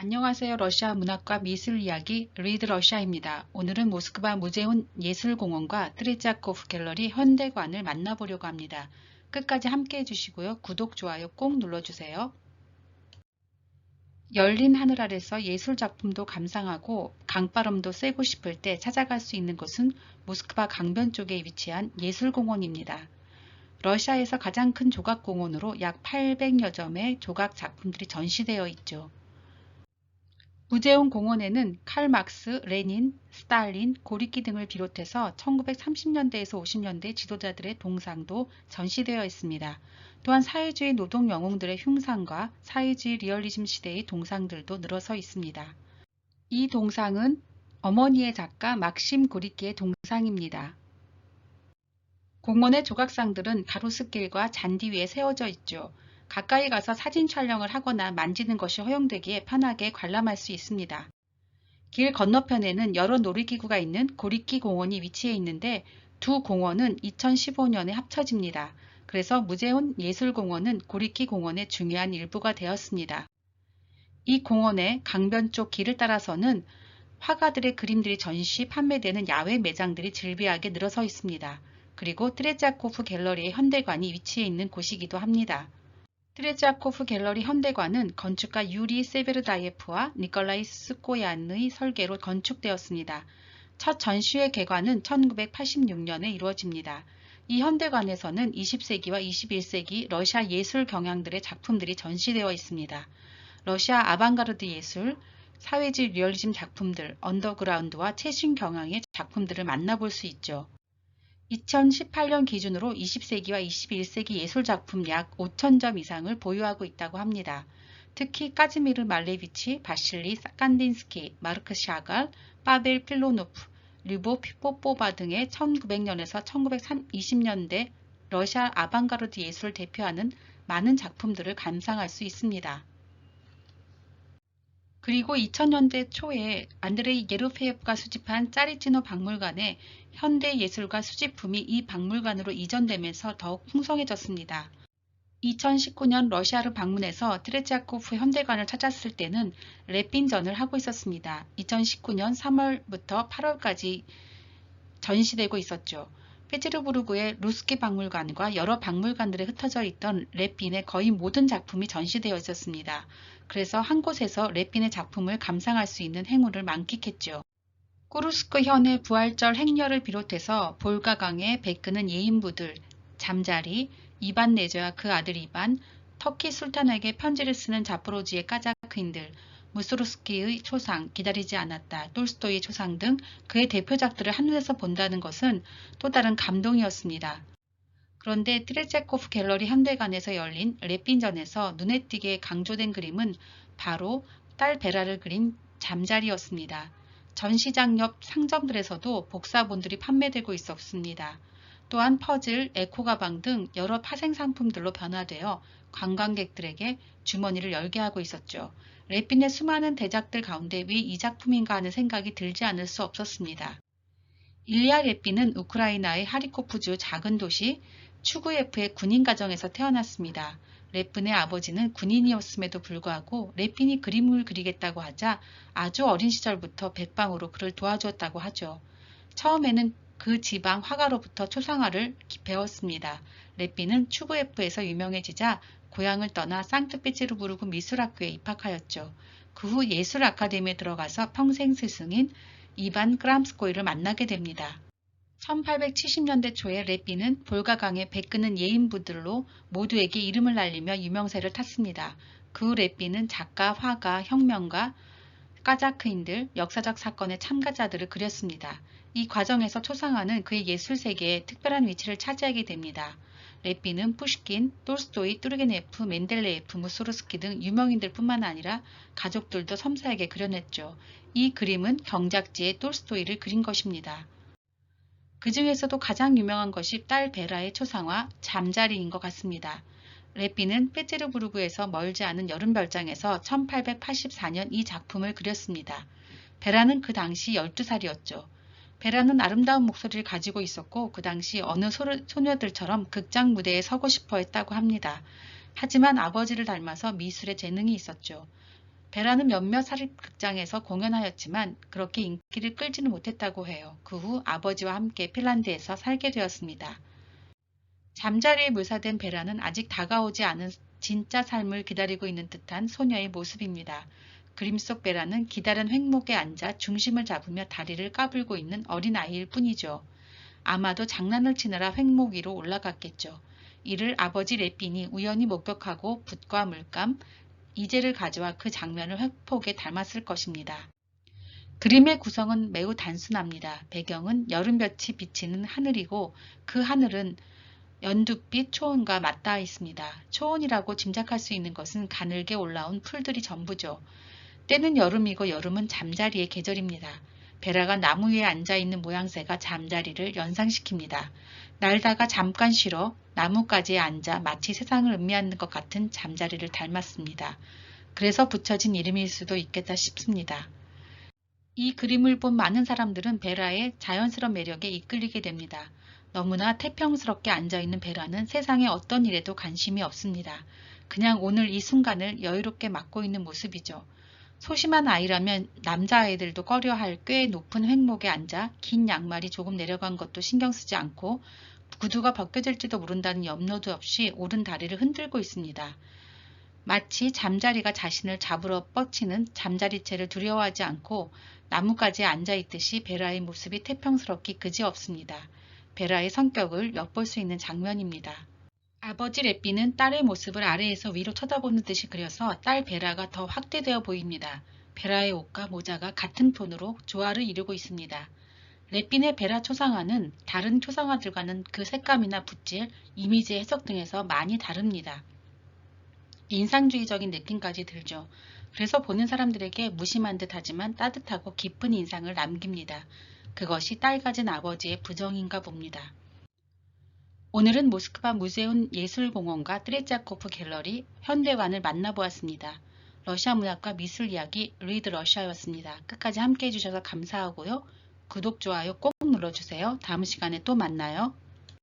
안녕하세요. 러시아 문학과 미술 이야기 리드 러시아입니다. 오늘은 모스크바 무제온 예술공원과 트레자코프 갤러리 현대관을 만나보려고 합니다. 끝까지 함께 해주시고요. 구독, 좋아요 꼭 눌러주세요. 열린 하늘 아래서 예술 작품도 감상하고 강바람도 쐬고 싶을 때 찾아갈 수 있는 곳은 모스크바 강변 쪽에 위치한 예술공원입니다. 러시아에서 가장 큰 조각공원으로 약 800여 점의 조각 작품들이 전시되어 있죠. 무제온 공원에는 칼 막스, 레닌, 스탈린, 고리키 등을 비롯해서 1930년대에서 50년대 지도자들의 동상도 전시되어 있습니다. 또한 사회주의 노동 영웅들의 흉상과 사회주의 리얼리즘 시대의 동상들도 늘어서 있습니다. 이 동상은 어머니의 작가 막심 고리키의 동상입니다. 공원의 조각상들은 가로수길과 잔디 위에 세워져 있죠. 가까이 가서 사진 촬영을 하거나 만지는 것이 허용되기에 편하게 관람할 수 있습니다. 길 건너편에는 여러 놀이기구가 있는 고리키 공원이 위치해 있는데 두 공원은 2015년에 합쳐집니다. 그래서 무제온 예술공원은 고리키 공원의 중요한 일부가 되었습니다. 이 공원의 강변 쪽 길을 따라서는 화가들의 그림들이 전시 판매되는 야외 매장들이 즐비하게 늘어서 있습니다. 그리고 트레자코프 갤러리의 현대관이 위치해 있는 곳이기도 합니다. 트레자코프 갤러리 현대관은 건축가 유리 세베르다예프와 니콜라이 스코얀의 설계로 건축되었습니다. 첫 전시회 개관은 1986년에 이루어집니다. 이 현대관에서는 20세기와 21세기 러시아 예술 경향들의 작품들이 전시되어 있습니다. 러시아 아방가르드 예술, 사회주의 리얼리즘 작품들, 언더그라운드와 최신 경향의 작품들을 만나볼 수 있죠. 2018년 기준으로 20세기와 21세기 예술작품 약 5,000점 이상을 보유하고 있다고 합니다. 특히 까즈미르 말레비치, 바실리 칸딘스키, 마르크 샤갈, 파벨 필로노프, 류보 포포바 등의 1900년에서 1920년대 러시아 아방가르드 예술을 대표하는 많은 작품들을 감상할 수 있습니다. 그리고 2000년대 초에 안드레이 예르페예프가 수집한 짜리치노 박물관에 현대 예술가 수집품이 이 박물관으로 이전되면서 더욱 풍성해졌습니다. 2019년 러시아를 방문해서 트레치아코프 현대관을 찾았을 때는 랩빈전을 하고 있었습니다. 2019년 3월부터 8월까지 전시되고 있었죠. 페테르부르크의 루스키 박물관과 여러 박물관들에 흩어져 있던 랩빈의 거의 모든 작품이 전시되어 있었습니다. 그래서 한 곳에서 랩빈의 작품을 감상할 수 있는 행운을 만끽했죠. 꾸르스크 현의 부활절 행렬을 비롯해서 볼가강의 베끄는 예인부들, 잠자리, 이반 네저와 그 아들 이반, 터키 술탄에게 편지를 쓰는 자포로지의 까자크인들, 무소르스키의 초상, 기다리지 않았다, 톨스토이의 초상 등 그의 대표작들을 한눈에서 본다는 것은 또 다른 감동이었습니다. 그런데 트레체코프 갤러리 현대관에서 열린 랩빈전에서 눈에 띄게 강조된 그림은 바로 딸 베라를 그린 잠자리였습니다. 전시장 옆 상점들에서도 복사본들이 판매되고 있었습니다. 또한 퍼즐, 에코 가방 등 여러 파생 상품들로 변화되어 관광객들에게 주머니를 열게 하고 있었죠. 랩빈의 수많은 대작들 가운데 왜 이 작품인가 하는 생각이 들지 않을 수 없었습니다. 일리아 랩빈은 우크라이나의 하리코프주 작은 도시 추구예프의 군인 가정에서 태어났습니다. 랩빈의 아버지는 군인이었음에도 불구하고 랩빈이 그림을 그리겠다고 하자 아주 어린 시절부터 백방으로 그를 도와주었다고 하죠. 처음에는 그 지방 화가로부터 초상화를 배웠습니다. 랩빈은 추구예프에서 유명해지자 고향을 떠나 상트페테르부르크 미술학교에 입학하였죠. 그 후 예술 아카데미에 들어가서 평생 스승인 이반 크람스코이를 만나게 됩니다. 1870년대 초에 랩빈은 볼가강의 베끄는 예인부들로 모두에게 이름을 날리며 유명세를 탔습니다. 그 후 랩빈은 작가, 화가, 혁명가, 까자크인들, 역사적 사건의 참가자들을 그렸습니다. 이 과정에서 초상화는 그의 예술 세계에 특별한 위치를 차지하게 됩니다. 랩빈은 푸시킨, 톨스토이, 뚜르게네프, 멘델레예프, 무소르스키 등 유명인들 뿐만 아니라 가족들도 섬세하게 그려냈죠. 이 그림은 경작지의 톨스토이를 그린 것입니다. 그 중에서도 가장 유명한 것이 딸 베라의 초상화 잠자리인 것 같습니다. 랩빈은 페테르부르크에서 멀지 않은 여름별장에서 1884년 이 작품을 그렸습니다. 베라는 그 당시 12살이었죠. 베라는 아름다운 목소리를 가지고 있었고 그 당시 어느 소녀들처럼 극장 무대에 서고 싶어 했다고 합니다. 하지만 아버지를 닮아서 미술에 재능이 있었죠. 베라는 몇몇 사립극장에서 공연하였지만 그렇게 인기를 끌지는 못했다고 해요. 그 후 아버지와 함께 핀란드에서 살게 되었습니다. 잠자리에 묘사된 베라는 아직 다가오지 않은 진짜 삶을 기다리고 있는 듯한 소녀의 모습입니다. 그림 속 베라는 기다란 횡목에 앉아 중심을 잡으며 다리를 까불고 있는 어린아이일 뿐이죠. 아마도 장난을 치느라 횡목 위로 올라갔겠죠. 이를 아버지 레핀이 우연히 목격하고 붓과 물감, 이젤을 가져와 그 장면을 획폭에 담았을 것입니다. 그림의 구성은 매우 단순합니다. 배경은 여름볕이 비치는 하늘이고 그 하늘은 연두빛 초원과 맞닿아 있습니다. 초원이라고 짐작할 수 있는 것은 가늘게 올라온 풀들이 전부죠. 때는 여름이고 여름은 잠자리의 계절입니다. 베라가 나무 위에 앉아있는 모양새가 잠자리를 연상시킵니다. 날다가 잠깐 쉬러 나뭇가지에 앉아 마치 세상을 음미하는 것 같은 잠자리를 닮았습니다. 그래서 붙여진 이름일 수도 있겠다 싶습니다. 이 그림을 본 많은 사람들은 베라의 자연스러운 매력에 이끌리게 됩니다. 너무나 태평스럽게 앉아있는 베라는 세상의 어떤 일에도 관심이 없습니다. 그냥 오늘 이 순간을 여유롭게 맞고 있는 모습이죠. 소심한 아이라면 남자아이들도 꺼려할 꽤 높은 횡목에 앉아 긴 양말이 조금 내려간 것도 신경 쓰지 않고 구두가 벗겨질지도 모른다는 염려도 없이 오른 다리를 흔들고 있습니다. 마치 잠자리가 자신을 잡으러 뻗치는 잠자리채를 두려워하지 않고 나뭇가지에 앉아있듯이 베라의 모습이 태평스럽기 그지없습니다. 베라의 성격을 엿볼 수 있는 장면입니다. 아버지 레삐는 딸의 모습을 아래에서 위로 쳐다보는 듯이 그려서 딸 베라가 더 확대되어 보입니다. 베라의 옷과 모자가 같은 톤으로 조화를 이루고 있습니다. 레핀의 베라 초상화는 다른 초상화들과는 그 색감이나 붓질, 이미지 해석 등에서 많이 다릅니다. 인상주의적인 느낌까지 들죠. 그래서 보는 사람들에게 무심한 듯 하지만 따뜻하고 깊은 인상을 남깁니다. 그것이 딸 가진 아버지의 부정인가 봅니다. 오늘은 모스크바 무제온 예술공원과 트레자코프 갤러리, 현대관을 만나보았습니다. 러시아 문학과 미술 이야기 리드 러시아였습니다. 끝까지 함께 해주셔서 감사하고요. 구독, 좋아요 꼭 눌러주세요. 다음 시간에 또 만나요.